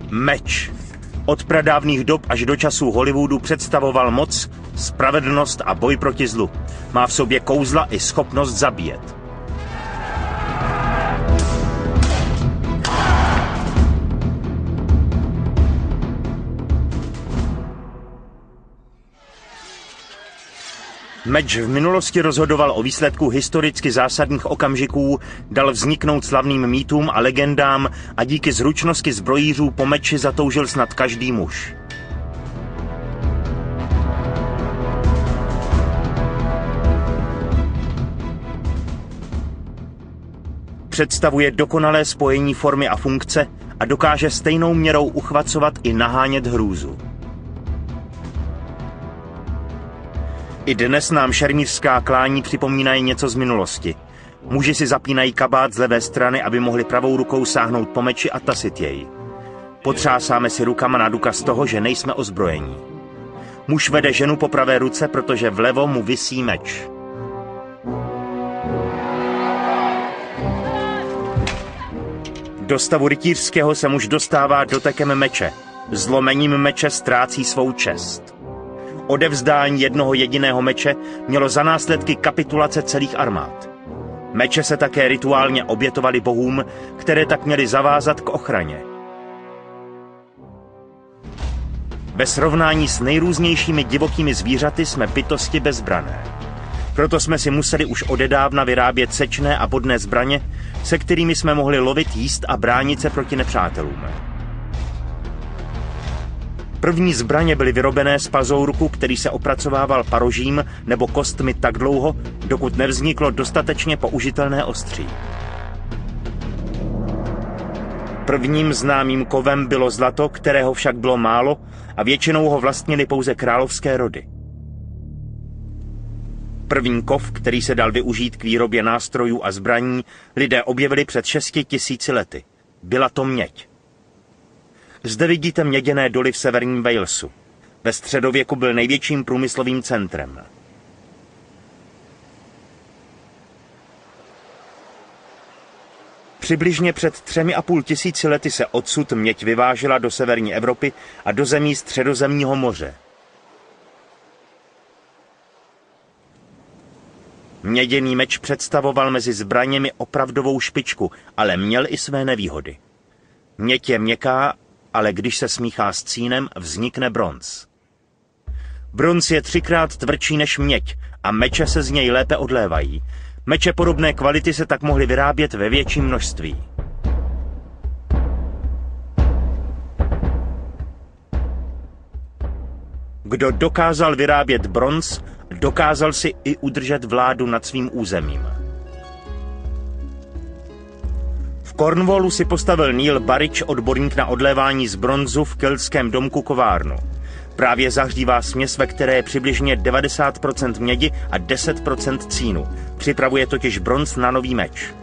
Meč. Od pradávných dob až do časů Hollywoodu představoval moc, spravedlnost a boj proti zlu. Má v sobě kouzla i schopnost zabíjet. Meč v minulosti rozhodoval o výsledku historicky zásadních okamžiků, dal vzniknout slavným mýtům a legendám a díky zručnosti zbrojířů po meči zatoužil snad každý muž. Představuje dokonalé spojení formy a funkce a dokáže stejnou měrou uchvacovat i nahánět hrůzu. I dnes nám šermířská klání připomínají něco z minulosti. Muži si zapínají kabát z levé strany, aby mohli pravou rukou sáhnout po meči a tasit jej. Potřásáme si rukama na důkaz toho, že nejsme ozbrojení. Muž vede ženu po pravé ruce, protože vlevo mu visí meč. Do stavu rytířského se muž dostává dotekem meče. Zlomením meče ztrácí svou čest. Odevzdání jednoho jediného meče mělo za následky kapitulace celých armád. Meče se také rituálně obětovaly bohům, které tak měly zavázat k ochraně. Ve srovnání s nejrůznějšími divokými zvířaty jsme bytosti bezbranné. Proto jsme si museli už odedávna vyrábět sečné a bodné zbraně, se kterými jsme mohli lovit, jíst a bránit se proti nepřátelům. První zbraně byly vyrobené z pazourku, který se opracovával parožím nebo kostmi tak dlouho, dokud nevzniklo dostatečně použitelné ostří. Prvním známým kovem bylo zlato, kterého však bylo málo a většinou ho vlastnili pouze královské rody. První kov, který se dal využít k výrobě nástrojů a zbraní, lidé objevili před 6 000 lety. Byla to měď. Zde vidíte měděné doly v severním Walesu. Ve středověku byl největším průmyslovým centrem. Přibližně před 3 500 lety se odsud měď vyvážela do severní Evropy a do zemí Středozemního moře. Měděný meč představoval mezi zbraněmi opravdovou špičku, ale měl i své nevýhody. Měď je měkká, ale když se smíchá s cínem, vznikne bronz. Bronz je 3krát tvrdší než měď a meče se z něj lépe odlévají. Meče podobné kvality se tak mohly vyrábět ve větším množství. Kdo dokázal vyrábět bronz, dokázal si i udržet vládu nad svým územím. V Cornwallu si postavil Neil Barrich, odborník na odlévání z bronzu, v keltském domku kovárnu. Právě zahřívá směs, ve které je přibližně 90% mědi a 10% cínu. Připravuje totiž bronz na nový meč.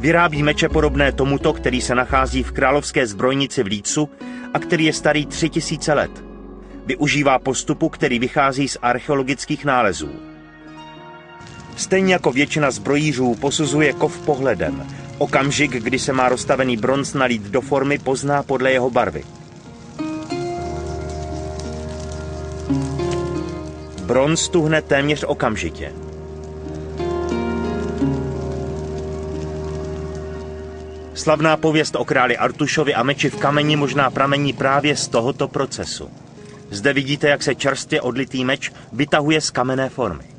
Vyrábí meče podobné tomuto, který se nachází v královské zbrojnici v Leedsu a který je starý 3000 let. Využívá postupu, který vychází z archeologických nálezů. Stejně jako většina zbrojířů posuzuje kov pohledem. Okamžik, kdy se má rozstavený bronz nalít do formy, pozná podle jeho barvy. Bronz tuhne téměř okamžitě. Slavná pověst o králi Artušovi a meči v kameni možná pramení právě z tohoto procesu. Zde vidíte, jak se čerstvě odlitý meč vytahuje z kamenné formy.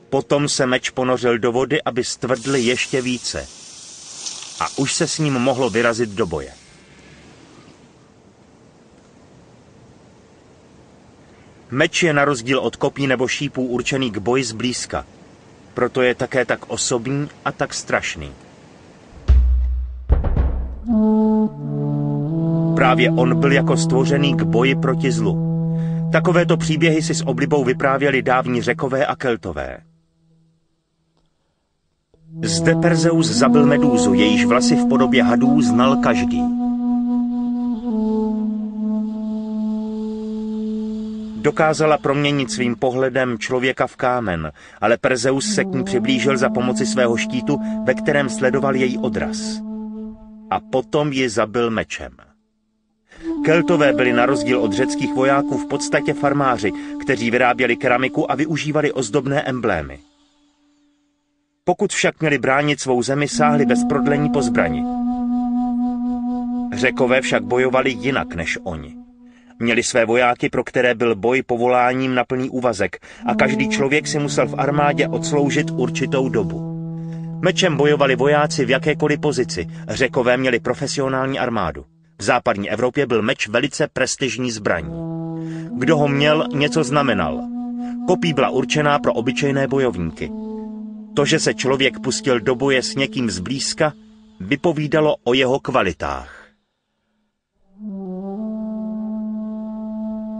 Potom se meč ponořil do vody, aby stvrdl ještě více. A už se s ním mohlo vyrazit do boje. Meč je na rozdíl od kopí nebo šípů určený k boji zblízka. Proto je také tak osobní a tak strašný. Právě on byl jako stvořený k boji proti zlu. Takovéto příběhy si s oblibou vyprávěli dávní Řekové a Keltové. Zde Perzeus zabil medúzu, jejíž vlasy v podobě hadů znal každý. Dokázala proměnit svým pohledem člověka v kámen, ale Perzeus se k ní přiblížil za pomoci svého štítu, ve kterém sledoval její odraz. a potom ji zabil mečem. Keltové byli na rozdíl od řeckých vojáků v podstatě farmáři, kteří vyráběli keramiku a využívali ozdobné emblémy. Pokud však měli bránit svou zemi, sáhli bez prodlení po zbrani. Řekové však bojovali jinak než oni. Měli své vojáky, pro které byl boj povoláním na plný úvazek a každý člověk si musel v armádě odsloužit určitou dobu. Mečem bojovali vojáci v jakékoliv pozici, Řekové měli profesionální armádu. V západní Evropě byl meč velice prestižní zbraní. Kdo ho měl, něco znamenal. Kopí byla určená pro obyčejné bojovníky. To, že se člověk pustil do boje s někým zblízka, vypovídalo o jeho kvalitách.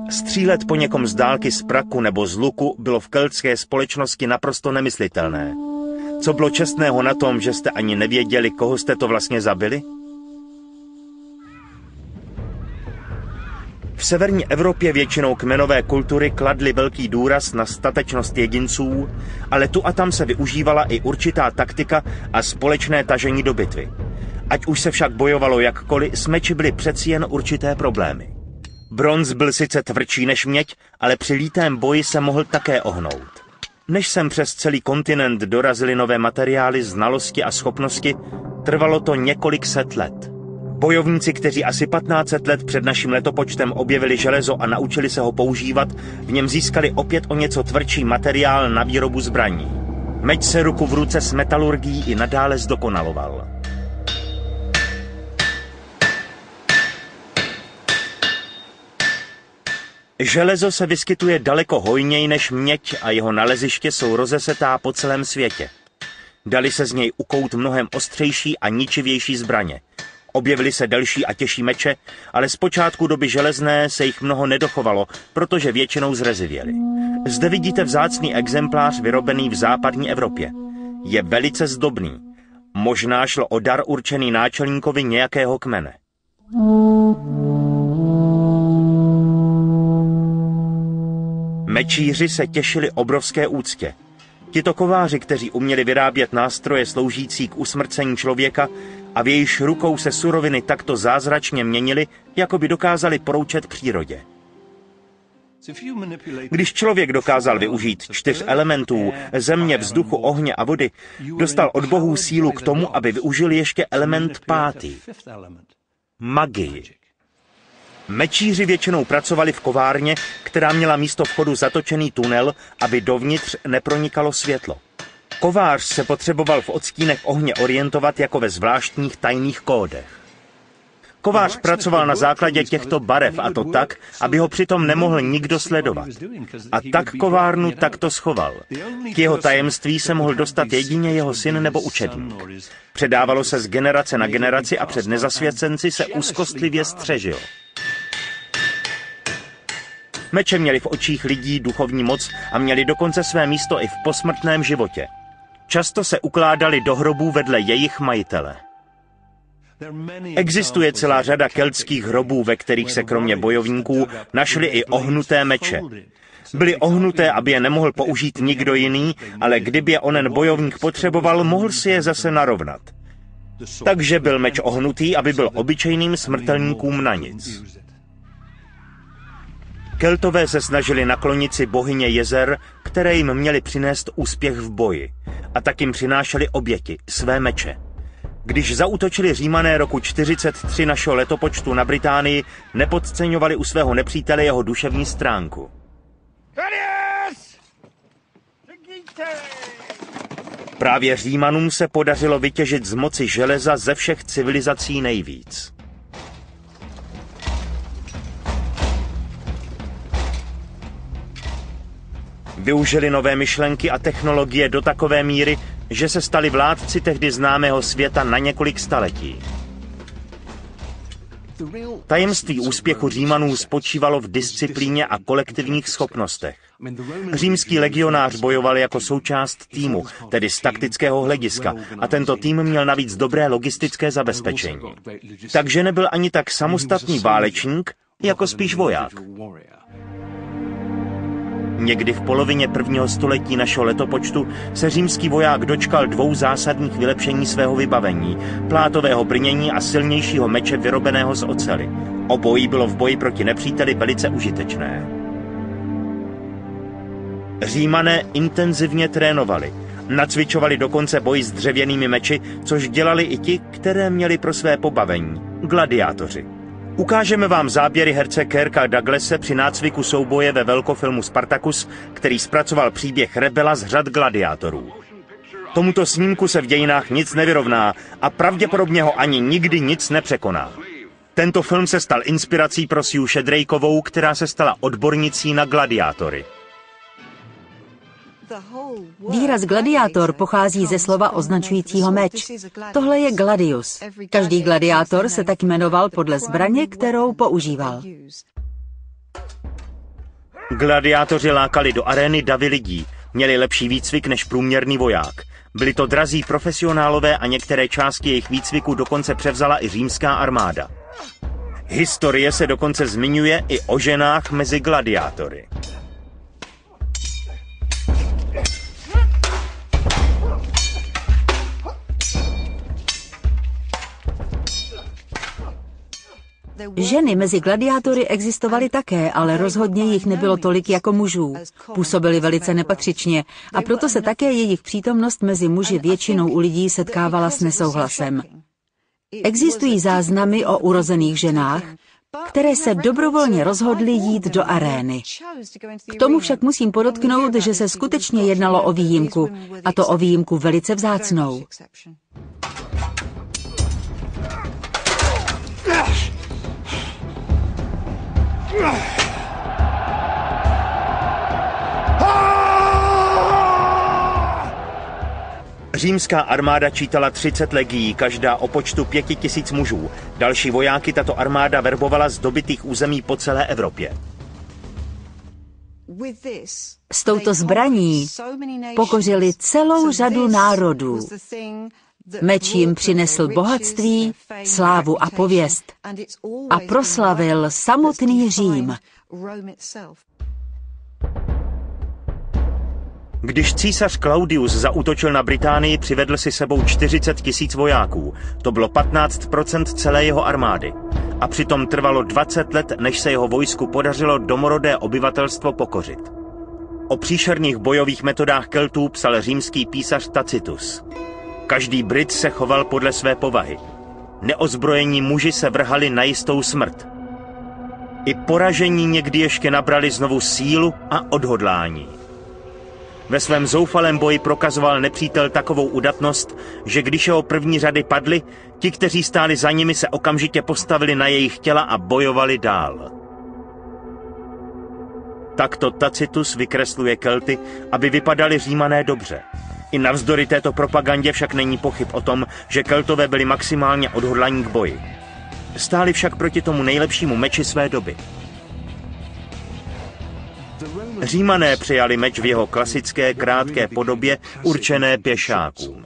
Střílet po někom z dálky z praku nebo z luku bylo v keltské společnosti naprosto nemyslitelné. Co bylo čestného na tom, že jste ani nevěděli, koho jste to vlastně zabili? V severní Evropě většinou kmenové kultury kladly velký důraz na statečnost jedinců, ale tu a tam se využívala i určitá taktika a společné tažení do bitvy. Ať už se však bojovalo jakkoliv, s meči byly přeci jen určité problémy. Bronz byl sice tvrdší než měď, ale při lítém boji se mohl také ohnout. Než sem přes celý kontinent dorazily nové materiály, znalosti a schopnosti, trvalo to několik set let. Bojovníci, kteří asi 1500 let před naším letopočtem objevili železo a naučili se ho používat, v něm získali opět o něco tvrdší materiál na výrobu zbraní. Meč se ruku v ruce s metalurgií i nadále zdokonaloval. Železo se vyskytuje daleko hojněji než měď a jeho naleziště jsou rozesetá po celém světě. Dali se z něj ukout mnohem ostřejší a ničivější zbraně. Objevily se delší a těžší meče, ale z počátku doby železné se jich mnoho nedochovalo, protože většinou zrezivěly. Zde vidíte vzácný exemplář vyrobený v západní Evropě. Je velice zdobný. Možná šlo o dar určený náčelníkovi nějakého kmene. Mečíři se těšili obrovské úctě. Tito kováři, kteří uměli vyrábět nástroje sloužící k usmrcení člověka a v jejíž rukou se suroviny takto zázračně měnily, jako by dokázali poroučet přírodě. Když člověk dokázal využít 4 elementů, země, vzduchu, ohně a vody, dostal od bohů sílu k tomu, aby využil ještě element 5. Magii. Mečíři většinou pracovali v kovárně, která měla místo vchodu zatočený tunel, aby dovnitř nepronikalo světlo. Kovář se potřeboval v odstínech ohně orientovat jako ve zvláštních tajných kódech. Kovář pracoval na základě těchto barev, a to tak, aby ho přitom nemohl nikdo sledovat. A tak kovárnu takto schoval. K jeho tajemství se mohl dostat jedině jeho syn nebo učedník. Předávalo se z generace na generaci a před nezasvěcenci se úzkostlivě střežil. Meče měli v očích lidí duchovní moc a měli dokonce své místo i v posmrtném životě. Často se ukládali do hrobů vedle jejich majitele. Existuje celá řada keltských hrobů, ve kterých se kromě bojovníků našly i ohnuté meče. Byly ohnuté, aby je nemohl použít nikdo jiný, ale kdyby je onen bojovník potřeboval, mohl si je zase narovnat. Takže byl meč ohnutý, aby byl obyčejným smrtelníkům na nic. Keltové se snažili naklonit si bohyně jezer, které jim měly přinést úspěch v boji. A tak jim přinášeli oběti, své meče. Když zaútočili Římané roku 43 našeho letopočtu na Británii, nepodceňovali u svého nepřítele jeho duševní stránku. Právě Římanům se podařilo vytěžit z moci železa ze všech civilizací nejvíc. Využili nové myšlenky a technologie do takové míry, že se stali vládci tehdy známého světa na několik staletí. Tajemství úspěchu Římanů spočívalo v disciplíně a kolektivních schopnostech. Římský legionář bojoval jako součást týmu, tedy z taktického hlediska, a tento tým měl navíc dobré logistické zabezpečení. Takže nebyl ani tak samostatný válečník, jako spíš voják. Někdy v polovině 1. století našeho letopočtu se římský voják dočkal 2 zásadních vylepšení svého vybavení, plátového brnění a silnějšího meče vyrobeného z oceli. Obojí bylo v boji proti nepříteli velice užitečné. Římané intenzivně trénovali. Nacvičovali dokonce boj s dřevěnými meči, což dělali i ti, které měli pro své pobavení – gladiátoři. Ukážeme vám záběry herce Kirka Douglase při nácviku souboje ve velkofilmu Spartacus, který zpracoval příběh rebela z řad gladiátorů. Tomuto snímku se v dějinách nic nevyrovná a pravděpodobně ho ani nikdy nic nepřekoná. Tento film se stal inspirací pro Sue Shadrakeovou, která se stala odbornicí na gladiátory. Výraz gladiátor pochází ze slova označujícího meč. Tohle je gladius. Každý gladiátor se tak jmenoval podle zbraně, kterou používal. Gladiátoři lákali do arény davy lidí. Měli lepší výcvik než průměrný voják. Byli to drazí profesionálové a některé části jejich výcviku dokonce převzala i římská armáda. Historie se dokonce zmiňuje i o ženách mezi gladiátory. Ženy mezi gladiátory existovaly také, ale rozhodně jich nebylo tolik jako mužů. Působily velice nepatřičně a proto se také jejich přítomnost mezi muži většinou u lidí setkávala s nesouhlasem. Existují záznamy o urozených ženách, které se dobrovolně rozhodly jít do arény. K tomu však musím podotknout, že se skutečně jednalo o výjimku, a to o výjimku velice vzácnou. Římská armáda čítala 30 legií, každá o počtu 5000 mužů. Další vojáky tato armáda verbovala z dobytých území po celé Evropě. S touto zbraní pokořili celou řadu národů. Meč jim přinesl bohatství, slávu a pověst a proslavil samotný Řím. Když císař Claudius zaútočil na Británii, přivedl si sebou 40 000 vojáků. To bylo 15% celé jeho armády. A přitom trvalo 20 let, než se jeho vojsku podařilo domorodé obyvatelstvo pokořit. O příšerných bojových metodách Keltů psal římský písař Tacitus. Každý Brit se choval podle své povahy. Neozbrojení muži se vrhali na jistou smrt. I poražení někdy ještě nabrali znovu sílu a odhodlání. Ve svém zoufalém boji prokazoval nepřítel takovou udatnost, že když jeho první řady padly, ti, kteří stáli za nimi, se okamžitě postavili na jejich těla a bojovali dál. Takto Tacitus vykresluje Kelty, aby vypadali Římané dobře. I navzdory této propagandě však není pochyb o tom, že Keltové byli maximálně odhodlaní k boji. Stáli však proti tomu nejlepšímu meči své doby. Římané přijali meč v jeho klasické krátké podobě určené pěšákům.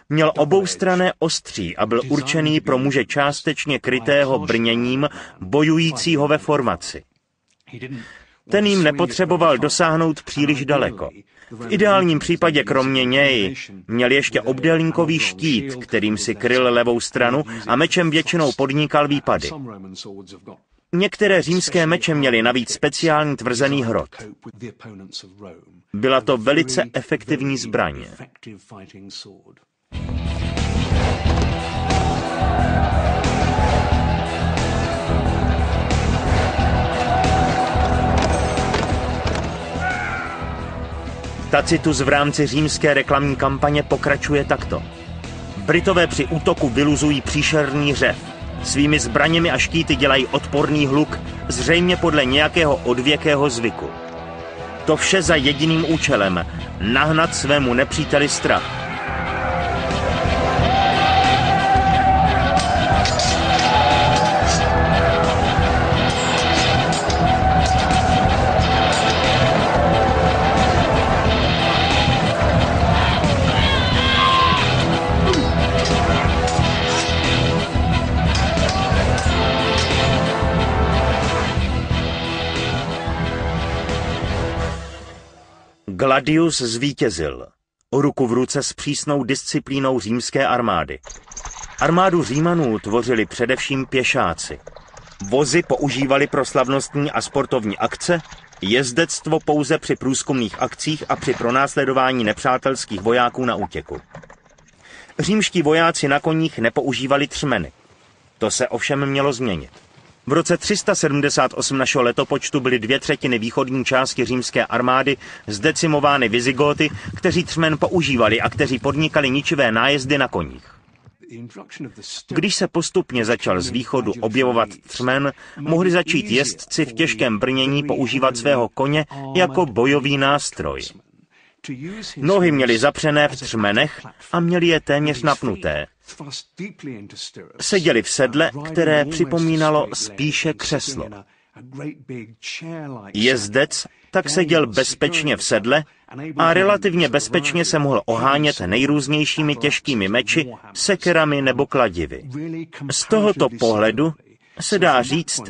Měl oboustranné ostří a byl určený pro muže částečně krytého brněním, bojujícího ve formaci. Ten jim nepotřeboval dosáhnout příliš daleko. V ideálním případě kromě něj měl ještě obdélníkový štít, kterým si kryl levou stranu a mečem většinou podnikal výpady. Některé římské meče měly navíc speciální tvrzený hrot. Byla to velice efektivní zbraň. Tacitus v rámci římské reklamní kampaně pokračuje takto. Britové při útoku vyluzují příšerný řev. Svými zbraněmi a štíty dělají odporný hluk, zřejmě podle nějakého odvěkého zvyku. To vše za jediným účelem – nahnat svému nepříteli strach. Gladius zvítězil, ruku v ruce s přísnou disciplínou římské armády. Armádu Římanů tvořili především pěšáci. Vozy používali pro slavnostní a sportovní akce, jezdectvo pouze při průzkumných akcích a při pronásledování nepřátelských vojáků na útěku. Římští vojáci na koních nepoužívali třmeny. To se ovšem mělo změnit. V roce 378 našeho letopočtu byly 2/3 východní části římské armády zdecimovány Visigóty, kteří třmen používali a kteří podnikali ničivé nájezdy na koních. Když se postupně začal z východu objevovat třmen, mohli začít jezdci v těžkém brnění používat svého koně jako bojový nástroj. Nohy měli zapřené v třmenech a měli je téměř napnuté. Seděli v sedle, které připomínalo spíše křeslo. Jezdec tak seděl bezpečně v sedle a relativně bezpečně se mohl ohánět nejrůznějšími těžkými meči, sekerami nebo kladivy. Z tohoto pohledu se dá říct,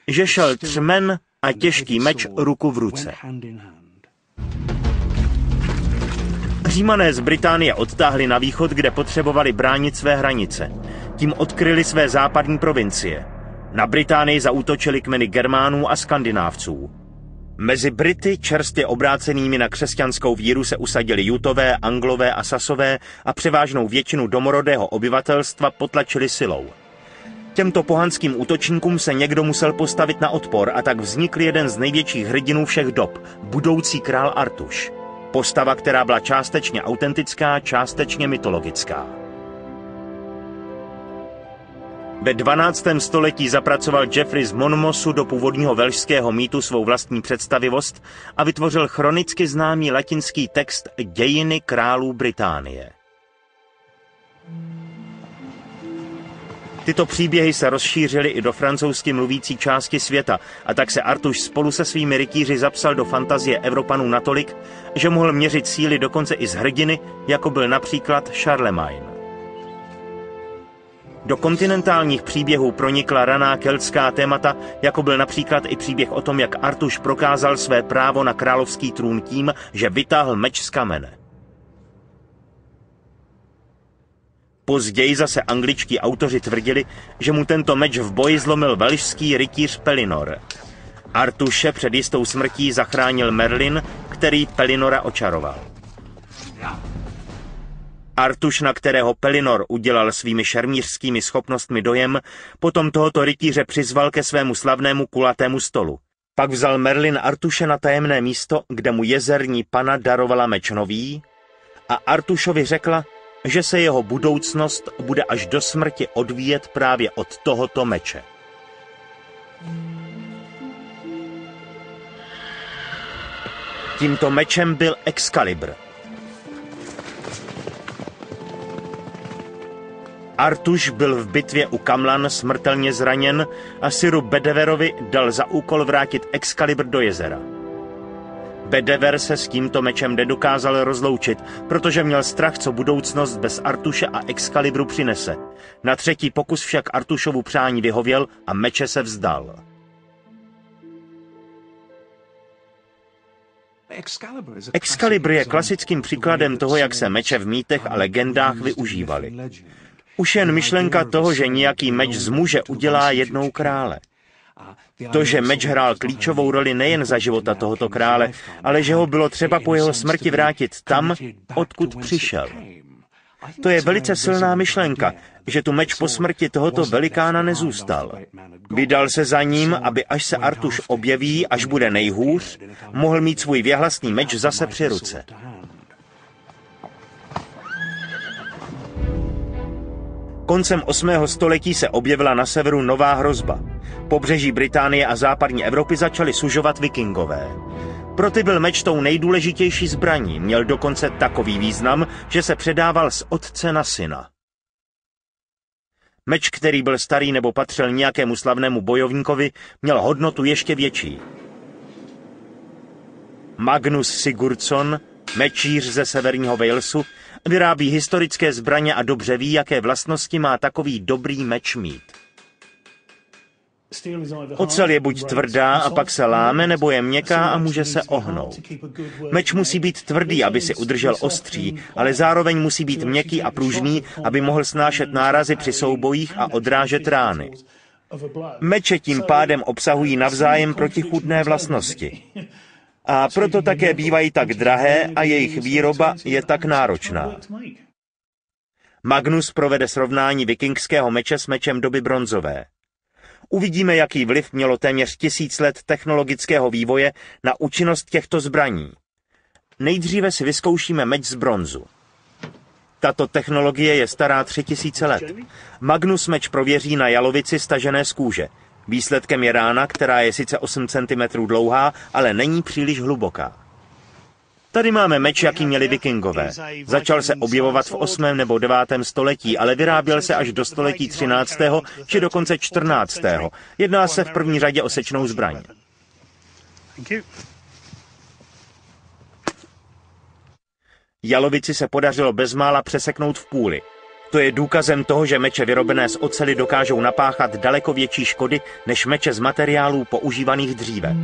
že šel třmen a těžký meč ruku v ruce. Římané z Británie odtáhli na východ, kde potřebovali bránit své hranice. Tím odkryli své západní provincie. Na Británii zaútočili kmeny Germánů a Skandinávců. Mezi Brity, čerstvě obrácenými na křesťanskou víru, se usadili Jutové, Anglové a Sasové a převážnou většinu domorodého obyvatelstva potlačili silou. Těmto pohanským útočníkům se někdo musel postavit na odpor a tak vznikl jeden z největších hrdinů všech dob, budoucí král Artuš. Postava, která byla částečně autentická, částečně mytologická. Ve 12. století zapracoval Geoffrey z Monmouthu do původního velšského mýtu svou vlastní představivost a vytvořil chronicky známý latinský text Dějiny králů Británie. Tyto příběhy se rozšířily i do francouzsky mluvící části světa a tak se Artuš spolu se svými rytíři zapsal do fantazie Evropanů natolik, že mohl měřit síly dokonce i z hrdiny, jako byl například Charlemagne. Do kontinentálních příběhů pronikla raná keltská témata, jako byl například i příběh o tom, jak Artuš prokázal své právo na královský trůn tím, že vytáhl meč z kamene. Později zase angličtí autoři tvrdili, že mu tento meč v boji zlomil velšský rytíř Pelinor. Artuše před jistou smrtí zachránil Merlin, který Pelinora očaroval. Artuš, na kterého Pelinor udělal svými šermířskými schopnostmi dojem, potom tohoto rytíře přizval ke svému slavnému kulatému stolu. Pak vzal Merlin Artuše na tajemné místo, kde mu jezerní pana darovala meč nový, a Artušovi řekla, že se jeho budoucnost bude až do smrti odvíjet právě od tohoto meče. Tímto mečem byl Excalibur. Artuš byl v bitvě u Camlan smrtelně zraněn a Siru Bedeverovi dal za úkol vrátit Excalibur do jezera. Bedever se s tímto mečem nedokázal rozloučit, protože měl strach, co budoucnost bez Artuše a Excalibru přinese. Na třetí pokus však Artušovu přání vyhověl a meče se vzdal. Excalibur je klasickým příkladem toho, jak se meče v mýtech a legendách využívaly. Už jen myšlenka toho, že nějaký meč z muže udělá jednou krále. To, že meč hrál klíčovou roli nejen za života tohoto krále, ale že ho bylo třeba po jeho smrti vrátit tam, odkud přišel. To je velice silná myšlenka, že tu meč po smrti tohoto velikána nezůstal. Vydal se za ním, aby až se Artuš objeví, až bude nejhůř, mohl mít svůj věhlasný meč zase při ruce. Koncem 8. století se objevila na severu nová hrozba. Pobřeží Británie a západní Evropy začaly sužovat vikingové. Pro ty byl meč tou nejdůležitější zbraní, měl dokonce takový význam, že se předával z otce na syna. Meč, který byl starý nebo patřil nějakému slavnému bojovníkovi, měl hodnotu ještě větší. Magnus Sigurdsson, mečíř ze severního Walesu, vyrábí historické zbraně a dobře ví, jaké vlastnosti má takový dobrý meč mít. Ocel je buď tvrdá a pak se láme, nebo je měkká a může se ohnout. Meč musí být tvrdý, aby si udržel ostří, ale zároveň musí být měkký a pružný, aby mohl snášet nárazy při soubojích a odrážet rány. Meče tím pádem obsahují navzájem protichůdné vlastnosti. A proto také bývají tak drahé a jejich výroba je tak náročná. Magnus provede srovnání vikingského meče s mečem doby bronzové. Uvidíme, jaký vliv mělo téměř 1000 let technologického vývoje na účinnost těchto zbraní. Nejdříve si vyzkoušíme meč z bronzu. Tato technologie je stará 3000 let. Magnus meč prověří na jalovici stažené z kůže. Výsledkem je rána, která je sice 8 cm dlouhá, ale není příliš hluboká. Tady máme meč, jaký měli vikingové. Začal se objevovat v 8. nebo 9. století, ale vyráběl se až do století 13. či dokonce 14. Jedná se v první řadě o sečnou zbraň. Jalovici se podařilo bezmála přeseknout v půli. To je důkazem toho, že meče vyrobené z oceli dokážou napáchat daleko větší škody než meče z materiálů používaných dříve.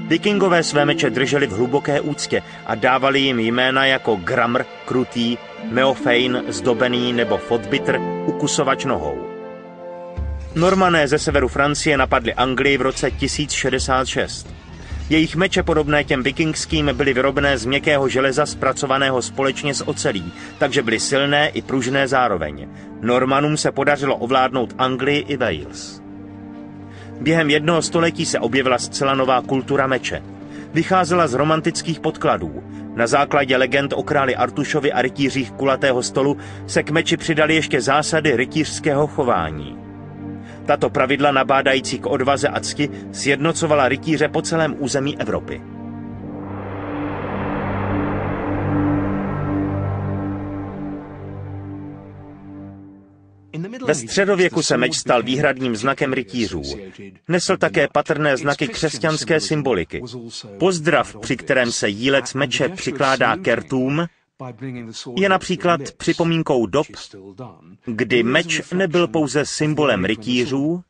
Vikingové své meče drželi v hluboké úctě a dávali jim jména jako Gramr, krutý, Meofein, zdobený nebo Fotbitr, ukusovač nohou. Normané ze severu Francie napadli Anglii v roce 1066. Jejich meče podobné těm vikingským byly vyrobené z měkkého železa zpracovaného společně s ocelí, takže byly silné i pružné zároveň. Normanům se podařilo ovládnout Anglii i Wales. Během 1 století se objevila zcela nová kultura meče. Vycházela z romantických podkladů. Na základě legend o králi Artušovi a rytířích kulatého stolu se k meči přidaly ještě zásady rytířského chování. Tato pravidla nabádající k odvaze a cti sjednocovala rytíře po celém území Evropy. Ve středověku se meč stal výhradním znakem rytířů. Nesl také patrné znaky křesťanské symboliky. Pozdrav, při kterém se jílec meče přikládá k rtům, je například připomínkou dob, kdy meč nebyl pouze symbolem rytířů,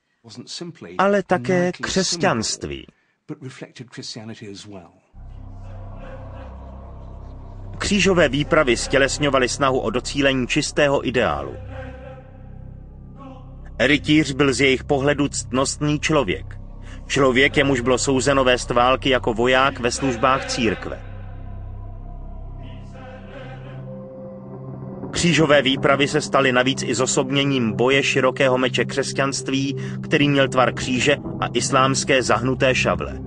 ale také křesťanství. Křížové výpravy stělesňovaly snahu o docílení čistého ideálu. Rytíř byl z jejich pohledu ctnostný člověk. Člověk, jemuž bylo souzeno vést války jako voják ve službách církve. Křížové výpravy se staly navíc i zosobněním boje širokého meče křesťanství, který měl tvar kříže a islámské zahnuté šavle.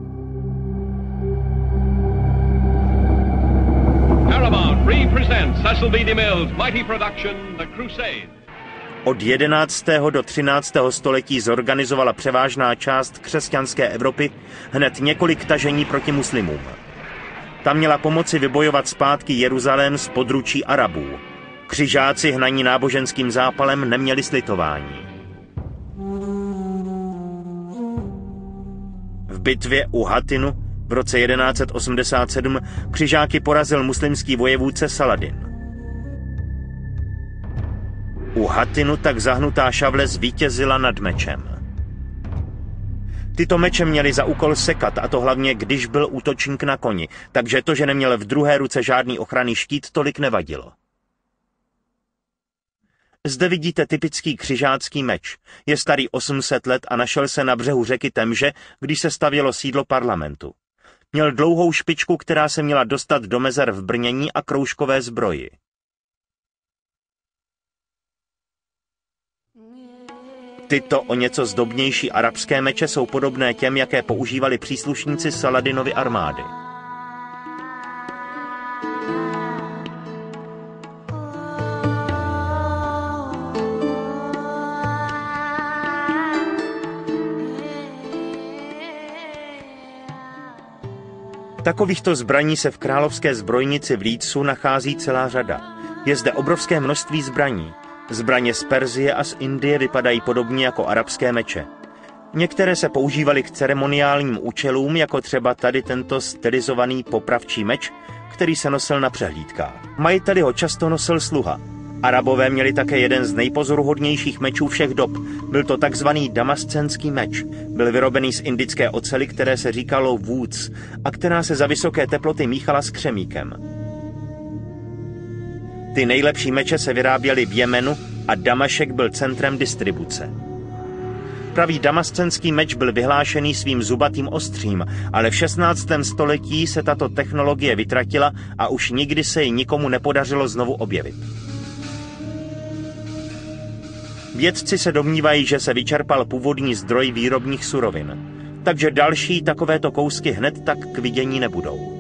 Paramount presents Cecil B. DeMille's mighty production The Crusade. Od 11. do 13. století zorganizovala převážná část křesťanské Evropy hned několik tažení proti muslimům. Ta měla pomoci vybojovat zpátky Jeruzalém z područí Arabů. Křižáci hnaní náboženským zápalem neměli slitování. V bitvě u Hattinu v roce 1187 křižáky porazil muslimský vojevůdce Saladin. U Hattinu tak zahnutá šavle zvítězila nad mečem. Tyto meče měly za úkol sekat, a to hlavně, když byl útočník na koni, takže to, že neměl v druhé ruce žádný ochranný štít, tolik nevadilo. Zde vidíte typický křižácký meč. Je starý 800 let a našel se na břehu řeky Temže, když se stavělo sídlo parlamentu. Měl dlouhou špičku, která se měla dostat do mezer v brnění a kroužkové zbroji. Tyto o něco zdobnější arabské meče jsou podobné těm, jaké používali příslušníci Saladinovy armády. Takovýchto zbraní se v královské zbrojnici v Leedsu nachází celá řada. Je zde obrovské množství zbraní. Zbraně z Perzie a z Indie vypadají podobně jako arabské meče. Některé se používaly k ceremoniálním účelům, jako třeba tady tento stylizovaný popravčí meč, který se nosil na přehlídkách. Majiteli ho často nosil sluha. Arabové měli také jeden z nejpozoruhodnějších mečů všech dob. Byl to takzvaný damascenský meč. Byl vyrobený z indické oceli, které se říkalo vůdz a která se za vysoké teploty míchala s křemíkem. Ty nejlepší meče se vyráběly v Jemenu a Damašek byl centrem distribuce. Pravý damascenský meč byl vyhlášený svým zubatým ostřím, ale v 16. století se tato technologie vytratila a už nikdy se ji nikomu nepodařilo znovu objevit. Vědci se domnívají, že se vyčerpal původní zdroj výrobních surovin, takže další takovéto kousky hned tak k vidění nebudou.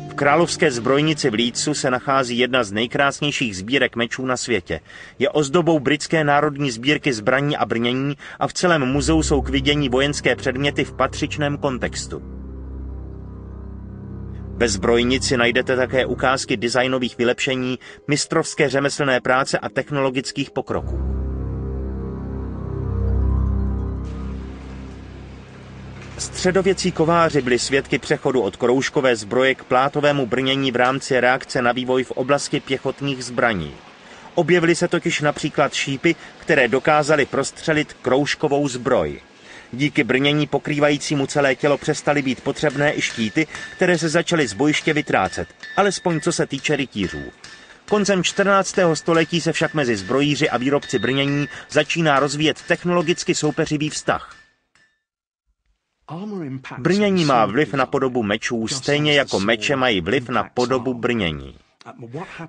V královské zbrojnici v Leedsu se nachází jedna z nejkrásnějších sbírek mečů na světě. Je ozdobou britské národní sbírky zbraní a brnění a v celém muzeu jsou k vidění vojenské předměty v patřičném kontextu. Ve zbrojnici najdete také ukázky designových vylepšení, mistrovské řemeslné práce a technologických pokroků. Středověcí kováři byli svědky přechodu od kroužkové zbroje k plátovému brnění v rámci reakce na vývoj v oblasti pěchotních zbraní. Objevily se totiž například šípy, které dokázaly prostřelit kroužkovou zbroj. Díky brnění pokrývajícímu celé tělo přestaly být potřebné i štíty, které se začaly z bojiště vytrácet, alespoň co se týče rytířů. Koncem 14. století se však mezi zbrojíři a výrobci brnění začíná rozvíjet technologicky soupeřivý vztah. Brnění má vliv na podobu mečů, stejně jako meče mají vliv na podobu brnění.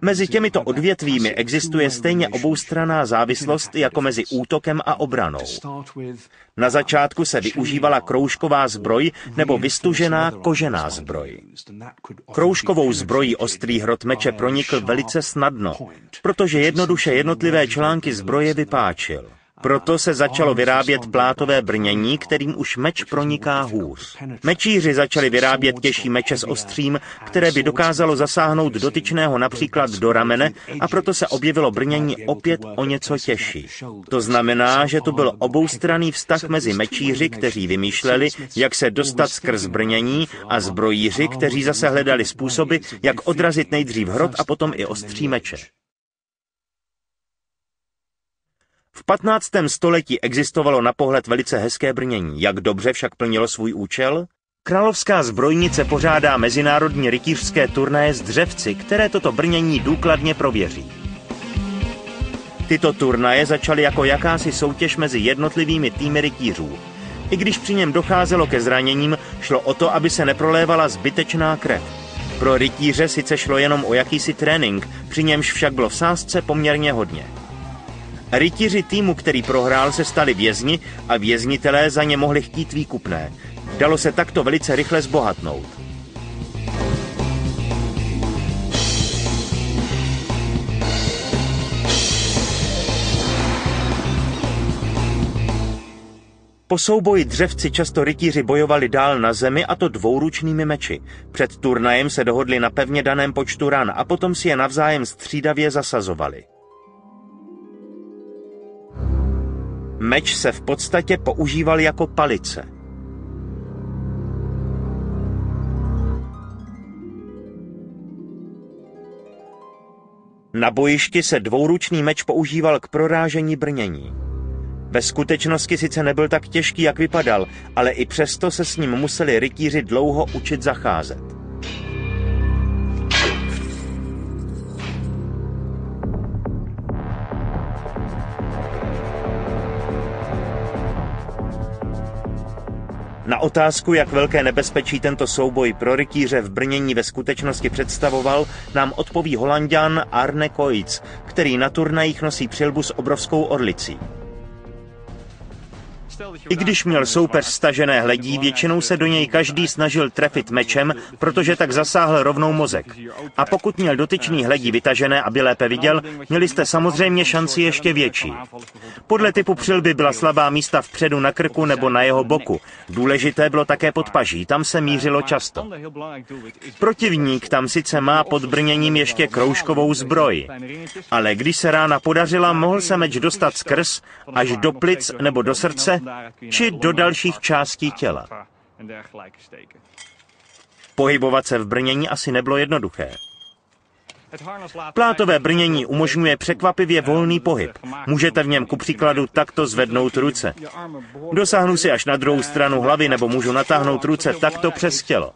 Mezi těmito odvětvími existuje stejně oboustranná závislost jako mezi útokem a obranou. Na začátku se využívala kroužková zbroj nebo vystužená kožená zbroj. Kroužkovou zbrojí ostrý hrot meče pronikl velice snadno, protože jednoduše jednotlivé články zbroje vypáčil. Proto se začalo vyrábět plátové brnění, kterým už meč proniká hůř. Mečíři začali vyrábět těžší meče s ostřím, které by dokázalo zasáhnout dotyčného například do ramene, a proto se objevilo brnění opět o něco těžší. To znamená, že tu byl oboustranný vztah mezi mečíři, kteří vymýšleli, jak se dostat skrz brnění, a zbrojíři, kteří zase hledali způsoby, jak odrazit nejdřív hrot a potom i ostří meče. V 15. století existovalo na pohled velice hezké brnění. Jak dobře však plnilo svůj účel? Královská zbrojnice pořádá mezinárodní rytířské turnaje s dřevci, které toto brnění důkladně prověří. Tyto turnaje začaly jako jakási soutěž mezi jednotlivými týmy rytířů. I když při něm docházelo ke zraněním, šlo o to, aby se neprolévala zbytečná krev. Pro rytíře sice šlo jenom o jakýsi trénink, při němž však bylo v sázce poměrně hodně. Rytíři týmu, který prohrál, se stali vězni a věznitelé za ně mohli chtít výkupné. Dalo se takto velice rychle zbohatnout. Po souboji dřevci často rytíři bojovali dál na zemi, a to dvouručnými meči. Před turnajem se dohodli na pevně daném počtu ran a potom si je navzájem střídavě zasazovali. Meč se v podstatě používal jako palice. Na bojišti se dvouručný meč používal k prorážení brnění. Ve skutečnosti sice nebyl tak těžký, jak vypadal, ale i přesto se s ním museli rytíři dlouho učit zacházet. Na otázku, jak velké nebezpečí tento souboj pro rytíře v brnění ve skutečnosti představoval, nám odpoví Holanďan Arne Koits, který na turnajích nosí přilbu s obrovskou orlicí. I když měl soupeř stažené hledí, většinou se do něj každý snažil trefit mečem, protože tak zasáhl rovnou mozek. A pokud měl dotyčný hledí vytažené, aby lépe viděl, měli jste samozřejmě šanci ještě větší. Podle typu přilby byla slabá místa vpředu na krku nebo na jeho boku. Důležité bylo také podpaží, tam se mířilo často. Protivník tam sice má pod brněním ještě kroužkovou zbroj, ale když se rána podařila, mohl se meč dostat skrz až do plic nebo do srdce, či do dalších částí těla. Pohybovat se v brnění asi nebylo jednoduché. Plátové brnění umožňuje překvapivě volný pohyb. Můžete v něm kupříkladu takto zvednout ruce. Dosáhnu si až na druhou stranu hlavy nebo můžu natáhnout ruce takto přes tělo.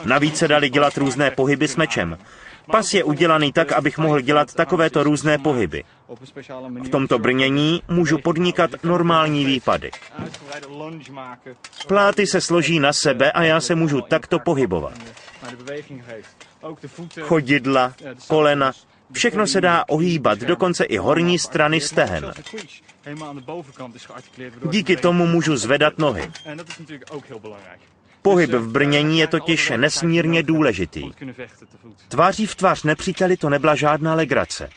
Navíc se daly dělat různé pohyby s mečem. Pas je udělaný tak, abych mohl dělat takovéto různé pohyby. V tomto brnění můžu podnikat normální výpady. Pláty se složí na sebe a já se můžu takto pohybovat. Chodidla, kolena, všechno se dá ohýbat, dokonce i horní strany stehen. Díky tomu můžu zvedat nohy. Pohyb v brnění je totiž nesmírně důležitý. Tváří v tvář nepříteli to nebyla žádná legrace.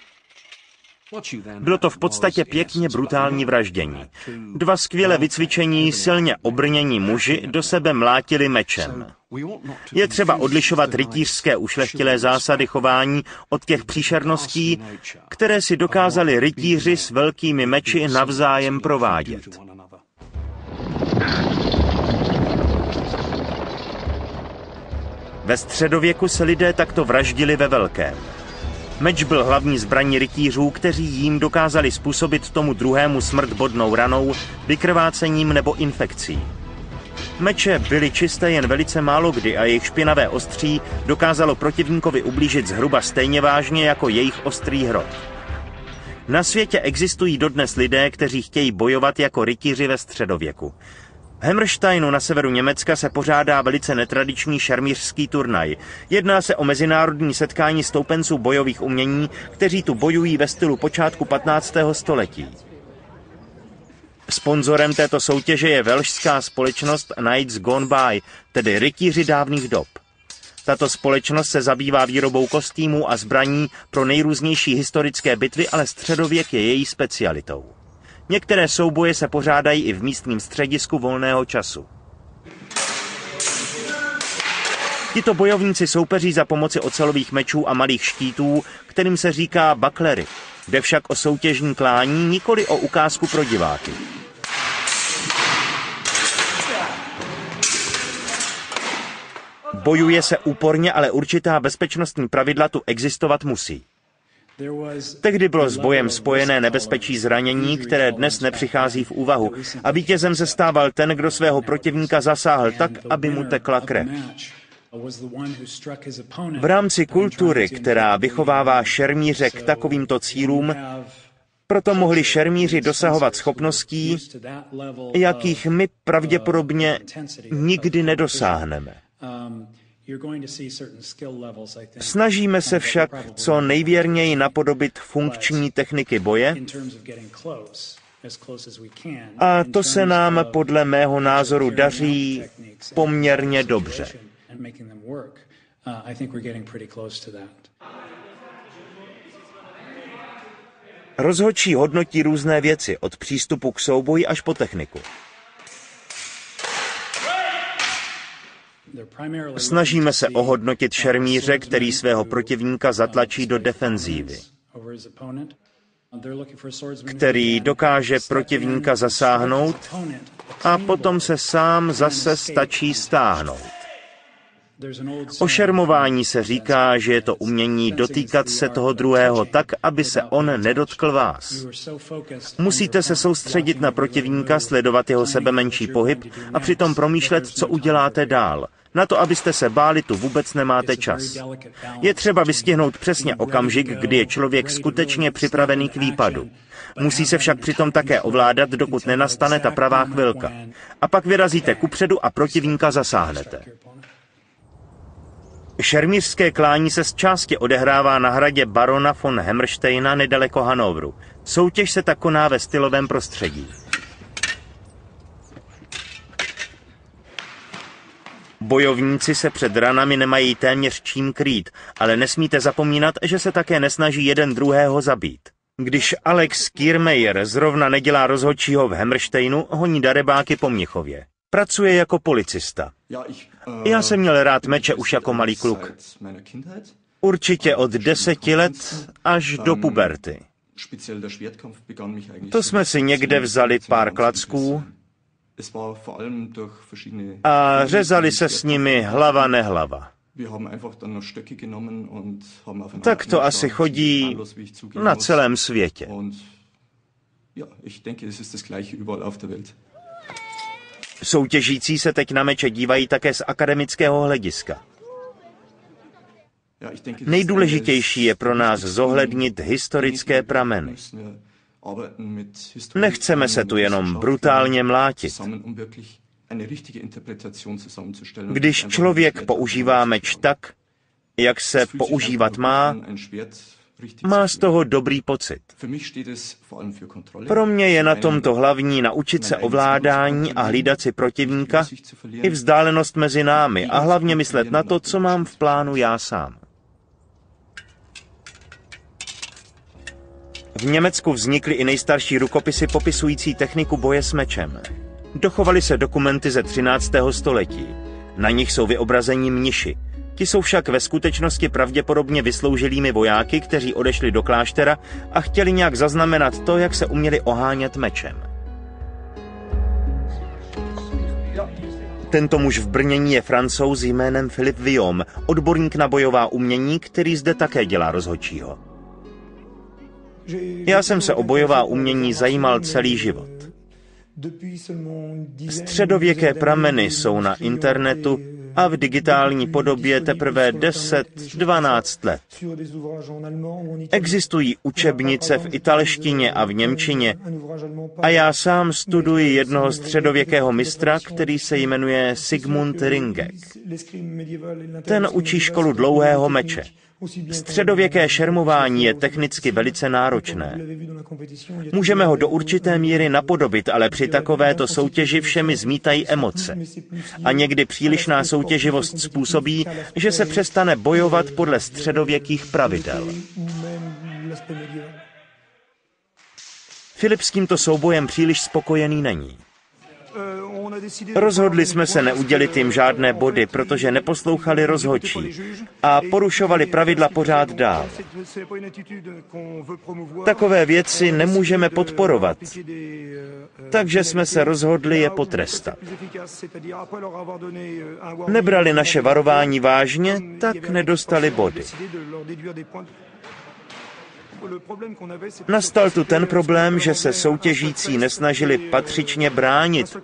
Bylo to v podstatě pěkně brutální vraždění. Dva skvěle vycvičení, silně obrnění muži do sebe mlátili mečem. Je třeba odlišovat rytířské ušlechtilé zásady chování od těch příšerností, které si dokázali rytíři s velkými meči navzájem provádět. Ve středověku se lidé takto vraždili ve velkém. Meč byl hlavní zbraní rytířů, kteří jím dokázali způsobit tomu druhému smrt bodnou ranou, vykrvácením nebo infekcí. Meče byly čisté jen velice málo kdy a jejich špinavé ostří dokázalo protivníkovi ublížit zhruba stejně vážně jako jejich ostrý hrot. Na světě existují dodnes lidé, kteří chtějí bojovat jako rytíři ve středověku. V Hemmersteinu na severu Německa se pořádá velice netradiční šermířský turnaj. Jedná se o mezinárodní setkání stoupenců bojových umění, kteří tu bojují ve stylu počátku 15. století. Sponzorem této soutěže je velšská společnost Knights Gone By, tedy rytíři dávných dob. Tato společnost se zabývá výrobou kostýmů a zbraní pro nejrůznější historické bitvy, ale středověk je její specialitou. Některé souboje se pořádají i v místním středisku volného času. Tito bojovníci soupeří za pomoci ocelových mečů a malých štítů, kterým se říká baklery. Jde však o soutěžní klání, nikoli o ukázku pro diváky. Bojuje se úporně, ale určitá bezpečnostní pravidla tu existovat musí. Tehdy bylo s bojem spojené nebezpečí zranění, které dnes nepřichází v úvahu, a vítězem se stával ten, kdo svého protivníka zasáhl tak, aby mu tekla krev. V rámci kultury, která vychovává šermíře k takovýmto cílům, proto mohli šermíři dosahovat schopností, jakých my pravděpodobně nikdy nedosáhneme. Snažíme se však co nejvěrněji napodobit funkční techniky boje a to se nám podle mého názoru daří poměrně dobře. Rozhodčí hodnotí různé věci, od přístupu k souboji až po techniku. Snažíme se ohodnotit šermíře, který svého protivníka zatlačí do defenzívy, který dokáže protivníka zasáhnout a potom se sám zase stačí stáhnout. O šermování se říká, že je to umění dotýkat se toho druhého tak, aby se on nedotkl vás. Musíte se soustředit na protivníka, sledovat jeho sebemenší pohyb a přitom promýšlet, co uděláte dál. Na to, abyste se báli, tu vůbec nemáte čas. Je třeba vystihnout přesně okamžik, kdy je člověk skutečně připravený k výpadu. Musí se však přitom také ovládat, dokud nenastane ta pravá chvilka. A pak vyrazíte kupředu a protivníka zasáhnete. Šermířské klání se zčásti odehrává na hradě barona von Hemmersteina nedaleko Hannoveru. Soutěž se tak koná ve stylovém prostředí. Bojovníci se před ranami nemají téměř čím krýt, ale nesmíte zapomínat, že se také nesnaží jeden druhého zabít. Když Alex Kiermeier zrovna nedělá rozhodčího v Hemmersteinu, honí darebáky po Mnichově. Pracuje jako policista. Já jsem měl rád meče už jako malý kluk. Určitě od 10 let až do puberty. To jsme si někde vzali pár klacků a řezali se s nimi hlava nehlava. Tak to asi chodí na celém světě. Soutěžící se teď na meče dívají také z akademického hlediska. Nejdůležitější je pro nás zohlednit historické prameny. Nechceme se tu jenom brutálně mlátit. Když člověk používá meč tak, jak se používat má, má z toho dobrý pocit. Pro mě je na tomto hlavní naučit se ovládání a hlídat si protivníka i vzdálenost mezi námi a hlavně myslet na to, co mám v plánu já sám. V Německu vznikly i nejstarší rukopisy popisující techniku boje s mečem. Dochovaly se dokumenty ze 13. století. Na nich jsou vyobrazení mniši. Ti jsou však ve skutečnosti pravděpodobně vysloužilými vojáky, kteří odešli do kláštera a chtěli nějak zaznamenat to, jak se uměli ohánět mečem. Tento muž v brnění je Francouz jménem Philippe Vuillaume, odborník na bojová umění, který zde také dělá rozhodčího. Já jsem se o bojová umění zajímal celý život. Středověké prameny jsou na internetu a v digitální podobě teprve 10-12 let. Existují učebnice v italštině a v němčině a já sám studuji jednoho středověkého mistra, který se jmenuje Sigmund Ringek. Ten učí školu dlouhého meče. Středověké šermování je technicky velice náročné. Můžeme ho do určité míry napodobit, ale při takovéto soutěži všemi zmítají emoce. A někdy přílišná soutěživost způsobí, že se přestane bojovat podle středověkých pravidel. Filip s tímto soubojem příliš spokojený není. Rozhodli jsme se neudělit jim žádné body, protože neposlouchali rozhodčí a porušovali pravidla pořád dál. Takové věci nemůžeme podporovat, takže jsme se rozhodli je potrestat. Nebrali naše varování vážně, tak nedostali body. Nastal tu ten problém, že se soutěžící nesnažili patřičně bránit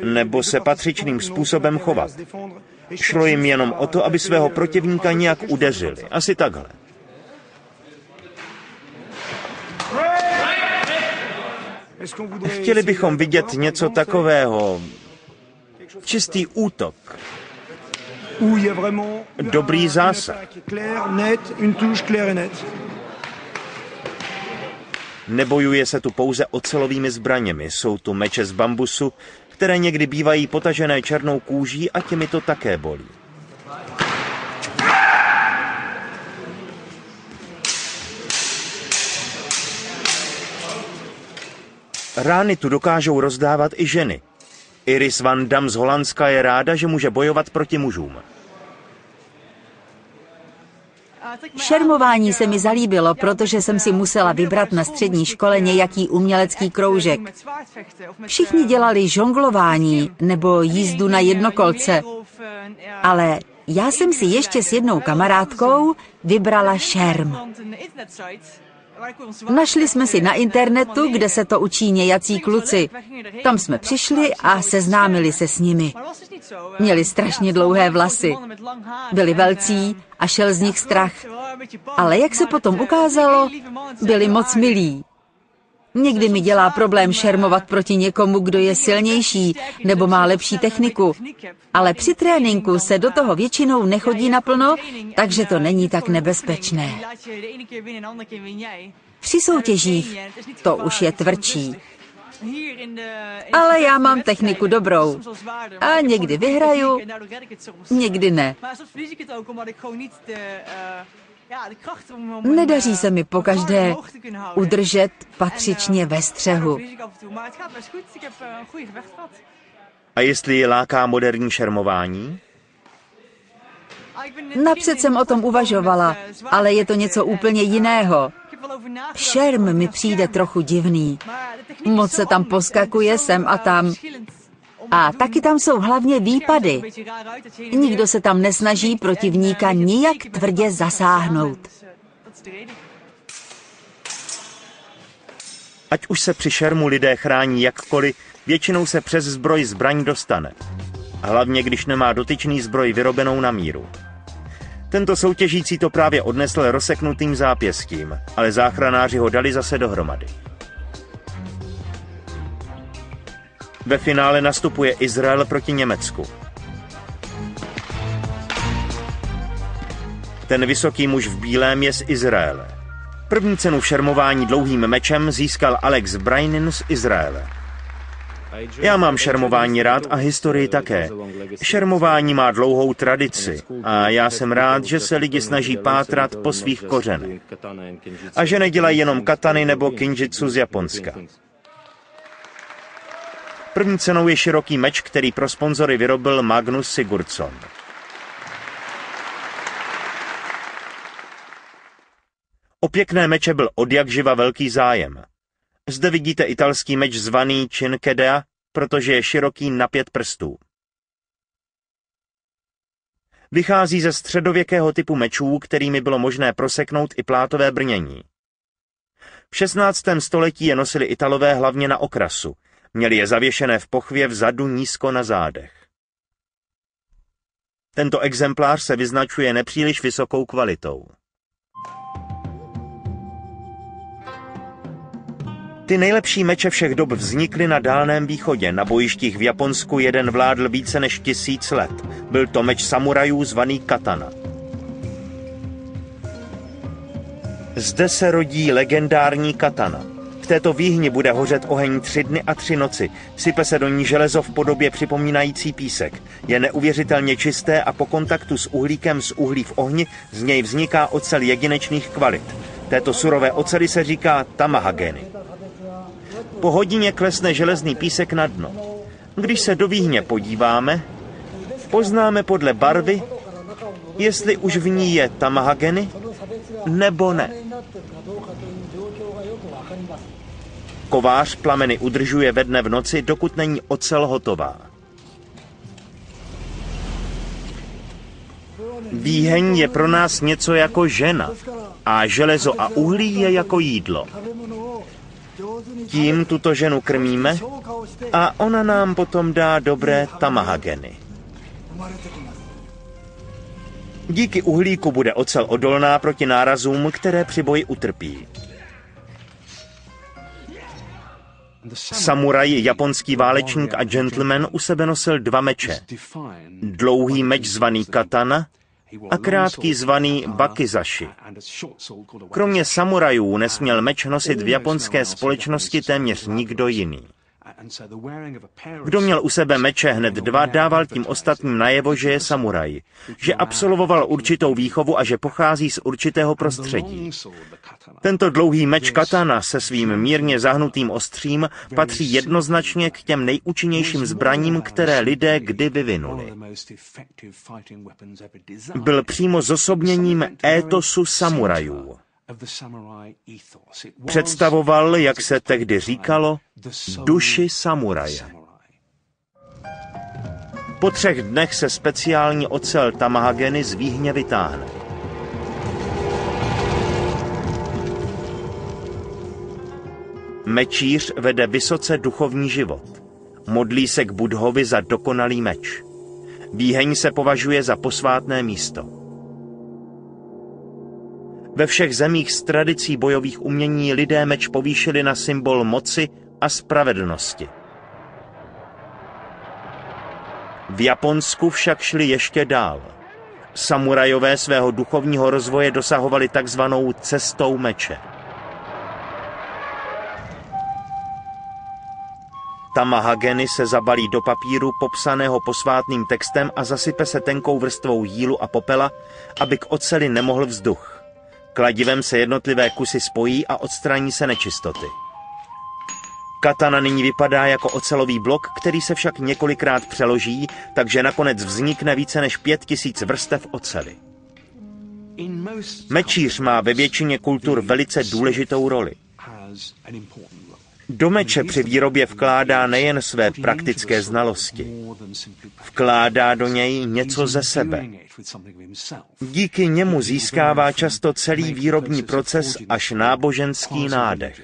nebo se patřičným způsobem chovat. Šlo jim jenom o to, aby svého protivníka nějak udeřili. Asi takhle. Chtěli bychom vidět něco takového. Čistý útok. Dobrý zásah. Nebojuje se tu pouze ocelovými zbraněmi, jsou tu meče z bambusu, které někdy bývají potažené černou kůží a těmi to také bolí. Rány tu dokážou rozdávat i ženy. Iris van Dam z Holandska je ráda, že může bojovat proti mužům. Šermování se mi zalíbilo, protože jsem si musela vybrat na střední škole nějaký umělecký kroužek. Všichni dělali žonglování nebo jízdu na jednokolce, ale já jsem si ještě s jednou kamarádkou vybrala šerm. Našli jsme si na internetu, kde se to učí nějací kluci. Tam jsme přišli a seznámili se s nimi. Měli strašně dlouhé vlasy. Byli velcí a šel z nich strach. Ale jak se potom ukázalo, byli moc milí. Někdy mi dělá problém šermovat proti někomu, kdo je silnější nebo má lepší techniku. Ale při tréninku se do toho většinou nechodí naplno, takže to není tak nebezpečné. Při soutěžích to už je tvrdší. Ale já mám techniku dobrou. A někdy vyhraju, někdy ne. Nedaří se mi pokaždé udržet patřičně ve střehu. A jestli je láká moderní šermování? Napřed jsem o tom uvažovala, ale je to něco úplně jiného. Šerm mi přijde trochu divný. Moc se tam poskakuje sem a tam. A taky tam jsou hlavně výpady. Nikdo se tam nesnaží protivníka nijak tvrdě zasáhnout. Ať už se při šermu lidé chrání jakkoliv, většinou se přes zbroj zbraň dostane. Hlavně, když nemá dotyčný zbroj vyrobenou na míru. Tento soutěžící to právě odnesl rozseknutým zápěstím, ale záchranáři ho dali zase dohromady. Ve finále nastupuje Izrael proti Německu. Ten vysoký muž v bílém je z Izraele. První cenu v šermování dlouhým mečem získal Alex Brainin z Izraele. Já mám šermování rád a historii také. Šermování má dlouhou tradici a já jsem rád, že se lidi snaží pátrat po svých kořenech. A že nedělají jenom katany nebo kinjitsu z Japonska. První cenou je široký meč, který pro sponzory vyrobil Magnus Sigurdsson. O pěkné meče byl odjakživa velký zájem. Zde vidíte italský meč zvaný Cinquedea, protože je široký na 5 prstů. Vychází ze středověkého typu mečů, kterými bylo možné proseknout i plátové brnění. V 16. století je nosili Italové hlavně na okrasu. Měli je zavěšené v pochvě vzadu nízko na zádech. Tento exemplář se vyznačuje nepříliš vysokou kvalitou. Ty nejlepší meče všech dob vznikly na Dálném východě. Na bojištích v Japonsku jeden vládl více než 1000 let. Byl to meč samurajů zvaný katana. Zde se rodí legendární katana. V této výhni bude hořet oheň 3 dny a 3 noci. Sype se do ní železo v podobě připomínající písek. Je neuvěřitelně čisté a po kontaktu s uhlíkem z uhlí v ohni z něj vzniká ocel jedinečných kvalit. Této surové oceli se říká tamahageny. Po hodině klesne železný písek na dno. Když se do výhně podíváme, poznáme podle barvy, jestli už v ní je tamahageny nebo ne. Kovář plameny udržuje ve dne v noci, dokud není ocel hotová. Výheň je pro nás něco jako žena a železo a uhlí je jako jídlo. Tím tuto ženu krmíme a ona nám potom dá dobré tamahageny. Díky uhlíku bude ocel odolná proti nárazům, které při boji utrpí. Samuraj, japonský válečník a gentleman u sebe nosil 2 meče. Dlouhý meč zvaný katana a krátký zvaný bakizashi. Kromě samurajů nesměl meč nosit v japonské společnosti téměř nikdo jiný. Kdo měl u sebe meče hned 2, dával tím ostatním najevo, že je samuraj, že absolvoval určitou výchovu a že pochází z určitého prostředí. Tento dlouhý meč katana se svým mírně zahnutým ostřím patří jednoznačně k těm nejúčinnějším zbraním, které lidé kdy vyvinuli. Byl přímo zosobněním étosu samurajů. Představoval, jak se tehdy říkalo, duši samuraje. Po 3 dnech se speciální ocel tamahageny z výhně vytáhne. Mečíř vede vysoce duchovní život. Modlí se k Budhovi za dokonalý meč. Výheň se považuje za posvátné místo. Ve všech zemích s tradicí bojových umění lidé meč povýšili na symbol moci a spravedlnosti. V Japonsku však šli ještě dál. Samurajové svého duchovního rozvoje dosahovali takzvanou cestou meče. Tamahageny se zabalí do papíru popsaného posvátným textem a zasype se tenkou vrstvou jílu a popela, aby k oceli nemohl vzduch. Kladivem se jednotlivé kusy spojí a odstraní se nečistoty. Katana nyní vypadá jako ocelový blok, který se však několikrát přeloží, takže nakonec vznikne více než 5000 vrstev oceli. Mečíř má ve většině kultur velice důležitou roli. Do meče při výrobě vkládá nejen své praktické znalosti. Vkládá do něj něco ze sebe. Díky němu získává často celý výrobní proces až náboženský nádech.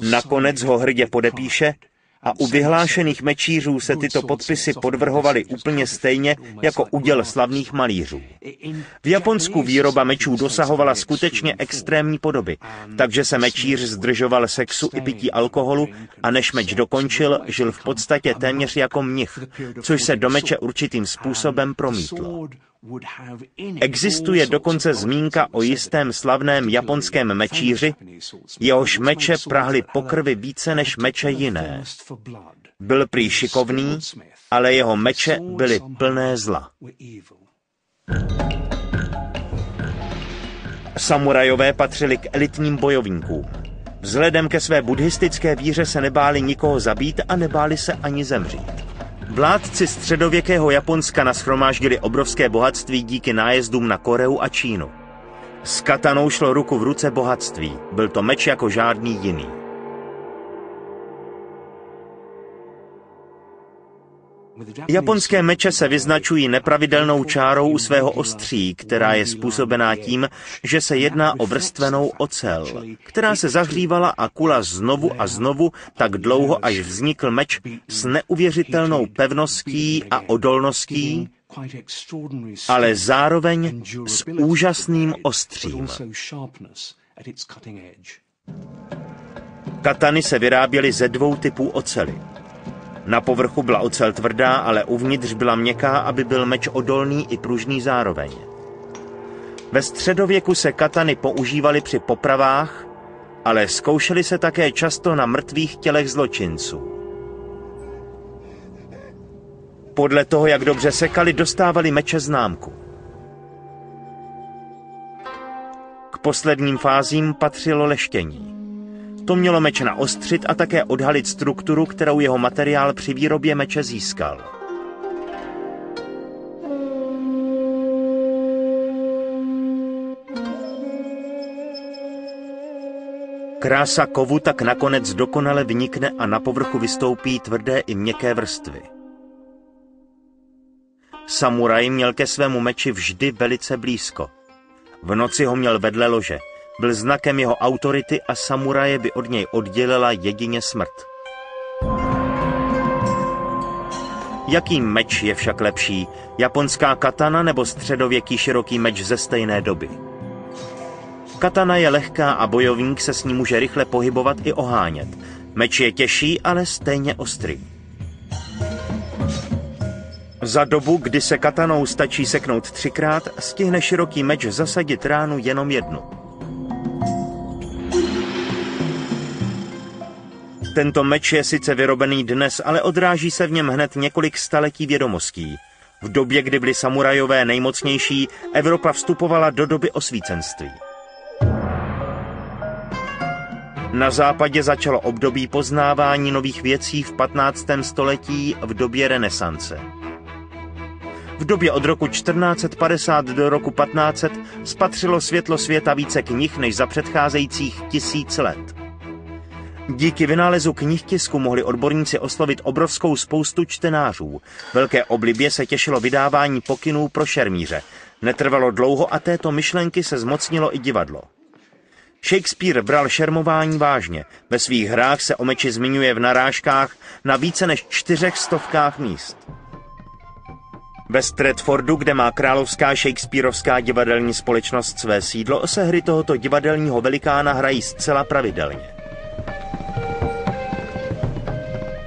Nakonec ho hrdě podepíše a u vyhlášených mečířů se tyto podpisy podvrhovaly úplně stejně jako uděl slavných malířů. V Japonsku výroba mečů dosahovala skutečně extrémní podoby, takže se mečíř zdržoval sexu i pití alkoholu a než meč dokončil, žil v podstatě téměř jako mnich, což se do meče určitým způsobem promítlo. Existuje dokonce zmínka o jistém slavném japonském mečíři, jehož meče prahly po krvi více než meče jiné. Byl prý šikovný, ale jeho meče byly plné zla. Samurajové patřili k elitním bojovníkům. Vzhledem ke své buddhistické víře se nebáli nikoho zabít a nebáli se ani zemřít. Vládci středověkého Japonska nashromáždili obrovské bohatství díky nájezdům na Koreu a Čínu. S katanou šlo ruku v ruce bohatství. Byl to meč jako žádný jiný. Japonské meče se vyznačují nepravidelnou čárou u svého ostří, která je způsobená tím, že se jedná o vrstvenou ocel, která se zahřívala a kula znovu a znovu tak dlouho, až vznikl meč s neuvěřitelnou pevností a odolností, ale zároveň s úžasným ostřím. Katany se vyráběly ze dvou typů oceli. Na povrchu byla ocel tvrdá, ale uvnitř byla měkká, aby byl meč odolný i pružný zároveň. Ve středověku se katany používaly při popravách, ale zkoušely se také často na mrtvých tělech zločinců. Podle toho, jak dobře sekali, dostávali meče známku. K posledním fázím patřilo leštění. To mělo meč naostřit a také odhalit strukturu, kterou jeho materiál při výrobě meče získal. Krása kovu tak nakonec dokonale vynikne a na povrchu vystoupí tvrdé i měkké vrstvy. Samuraj měl ke svému meči vždy velice blízko. V noci ho měl vedle lože. Byl znakem jeho autority a samuraje by od něj oddělila jedině smrt. Jaký meč je však lepší, japonská katana nebo středověký široký meč ze stejné doby? Katana je lehká a bojovník se s ní může rychle pohybovat i ohánět. Meč je těžší, ale stejně ostrý. Za dobu, kdy se katanou stačí seknout 3krát, stihne široký meč zasadit ránu jenom jednu. Tento meč je sice vyrobený dnes, ale odráží se v něm hned několik staletí vědomostí. V době, kdy byli samurajové nejmocnější, Evropa vstupovala do doby osvícenství. Na západě začalo období poznávání nových věcí v 15. století v době renesance. V době od roku 1450 do roku 1500 spatřilo světlo světa více knih než za předcházejících 1000 let. Díky vynálezu knihtisku mohli odborníci oslovit obrovskou spoustu čtenářů. Velké oblibě se těšilo vydávání pokynů pro šermíře. Netrvalo dlouho a této myšlenky se zmocnilo i divadlo. Shakespeare bral šermování vážně. Ve svých hrách se o meči zmiňuje v narážkách na více než 400 míst. Ve Stratfordu, kde má královská Shakespearovská divadelní společnost své sídlo, se hry tohoto divadelního velikána hrají zcela pravidelně.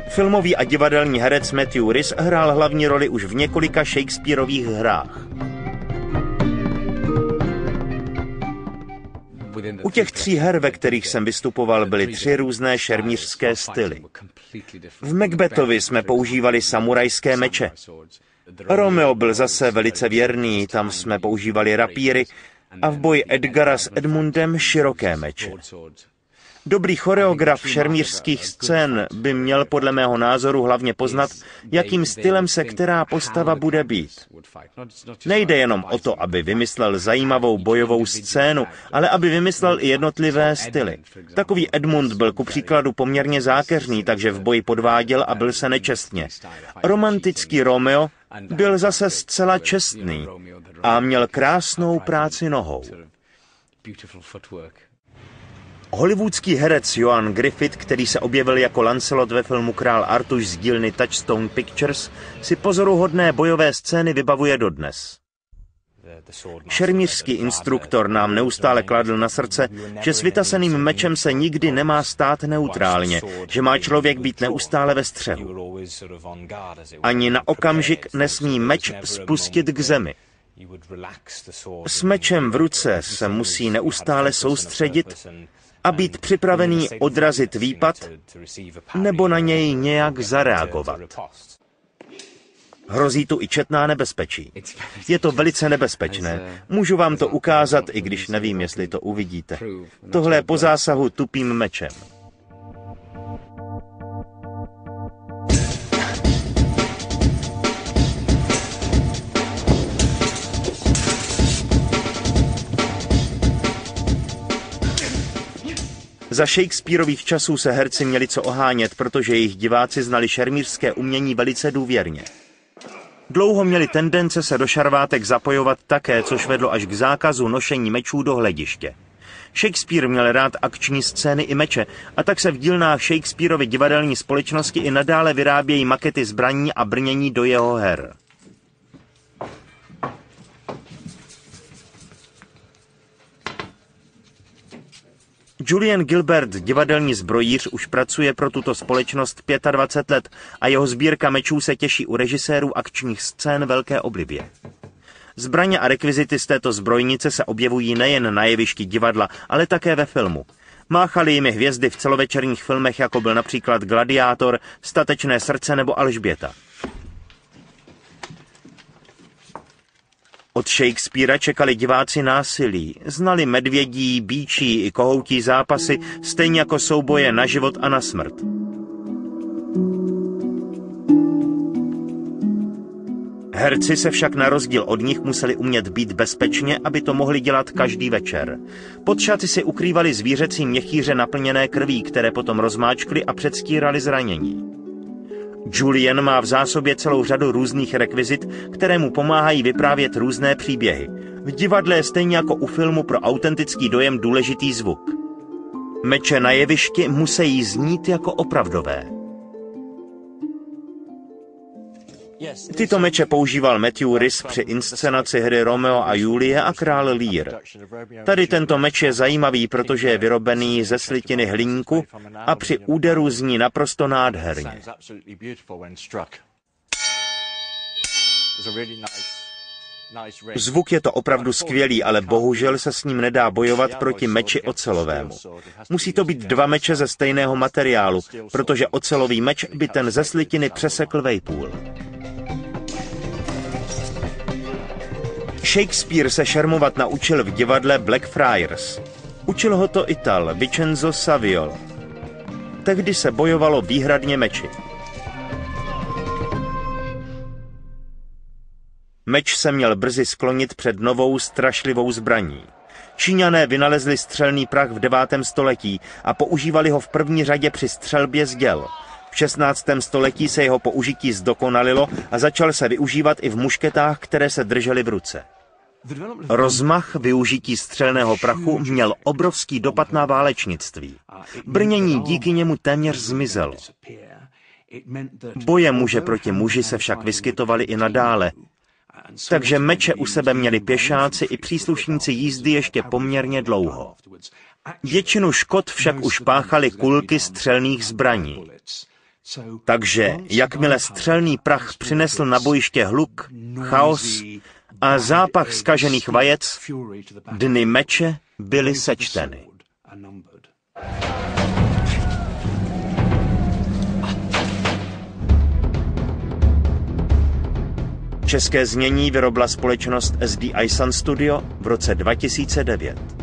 Filmový a divadelní herec Matthew Rhys hrál hlavní roli už v několika Shakespearových hrách. U těch 3 her, ve kterých jsem vystupoval, byly 3 různé šermířské styly. V Macbethovi jsme používali samurajské meče. Romeo byl zase velice věrný, tam jsme používali rapíry a v boji Edgara s Edmundem široké meče. Dobrý choreograf šermířských scén by měl podle mého názoru hlavně poznat, jakým stylem se která postava bude být. Nejde jenom o to, aby vymyslel zajímavou bojovou scénu, ale aby vymyslel i jednotlivé styly. Takový Edmund byl ku příkladu poměrně zákeřný, takže v boji podváděl a byl se nečestně. Romantický Romeo byl zase zcela čestný a měl krásnou práci nohou. Hollywoodský herec Joan Griffith, který se objevil jako Lancelot ve filmu Král Artuš z dílny Touchstone Pictures, si pozoruhodné bojové scény vybavuje dodnes. Šermířský instruktor nám neustále kladl na srdce, že s vytaseným mečem se nikdy nemá stát neutrálně, že má člověk být neustále ve střehu. Ani na okamžik nesmí meč spustit k zemi. S mečem v ruce se musí neustále soustředit a být připravený odrazit výpad nebo na něj nějak zareagovat. Hrozí tu i četná nebezpečí. Je to velice nebezpečné. Můžu vám to ukázat, i když nevím, jestli to uvidíte. Tohle je po zásahu tupým mečem. Za Shakespearových časů se herci měli co ohánět, protože jejich diváci znali šermířské umění velice důvěrně. Dlouho měli tendence se do šarvátek zapojovat také, což vedlo až k zákazu nošení mečů do hlediště. Shakespeare měl rád akční scény i meče, a tak se v dílnách Shakespearovy divadelní společnosti i nadále vyrábějí makety zbraní a brnění do jeho her. Julian Gilbert, divadelní zbrojíř, už pracuje pro tuto společnost 25 let a jeho sbírka mečů se těší u režisérů akčních scén velké oblibě. Zbraně a rekvizity z této zbrojnice se objevují nejen na jevišti divadla, ale také ve filmu. Máchaly jimi hvězdy v celovečerních filmech, jako byl například Gladiátor, Statečné srdce nebo Alžběta. Od Shakespeara čekali diváci násilí, znali medvědí, býčí i kohoutí zápasy, stejně jako souboje na život a na smrt. Herci se však na rozdíl od nich museli umět být bezpečně, aby to mohli dělat každý večer. Pod šaty si ukrývali zvířecí měchýře naplněné krví, které potom rozmáčkli a předstírali zranění. Julian má v zásobě celou řadu různých rekvizit, které mu pomáhají vyprávět různé příběhy. V divadle je stejně jako u filmu pro autentický dojem důležitý zvuk. Meče na jevišti musí znít jako opravdové. Tyto meče používal Matthew Rhys při inscenaci hry Romeo a Julie a Král Lear. Tady tento meč je zajímavý, protože je vyrobený ze slitiny hliníku a při úderu zní naprosto nádherně. Zvuk je to opravdu skvělý, ale bohužel se s ním nedá bojovat proti meči ocelovému. Musí to být dva meče ze stejného materiálu, protože ocelový meč by ten ze slitiny přesekl vejpůl. Shakespeare se šermovat naučil v divadle Blackfriars. Učil ho to Ital Vincenzo Saviol. Tehdy se bojovalo výhradně meči. Meč se měl brzy sklonit před novou strašlivou zbraní. Číňané vynalezli střelný prach v 9. století a používali ho v první řadě při střelbě z děl. V 16. století se jeho použití zdokonalilo a začal se využívat i v mušketách, které se držely v ruce. Rozmach využití střelného prachu měl obrovský dopad na válečnictví. Brnění díky němu téměř zmizelo. Boje muže proti muži se však vyskytovaly i nadále, takže meče u sebe měli pěšáci i příslušníci jízdy ještě poměrně dlouho. Většinu škod však už páchaly kulky střelných zbraní. Takže jakmile střelný prach přinesl na bojiště hluk, chaos a zápach zkažených vajec, dny meče byly sečteny. České znění vyrobila společnost SDI Sun Studio v roce 2009.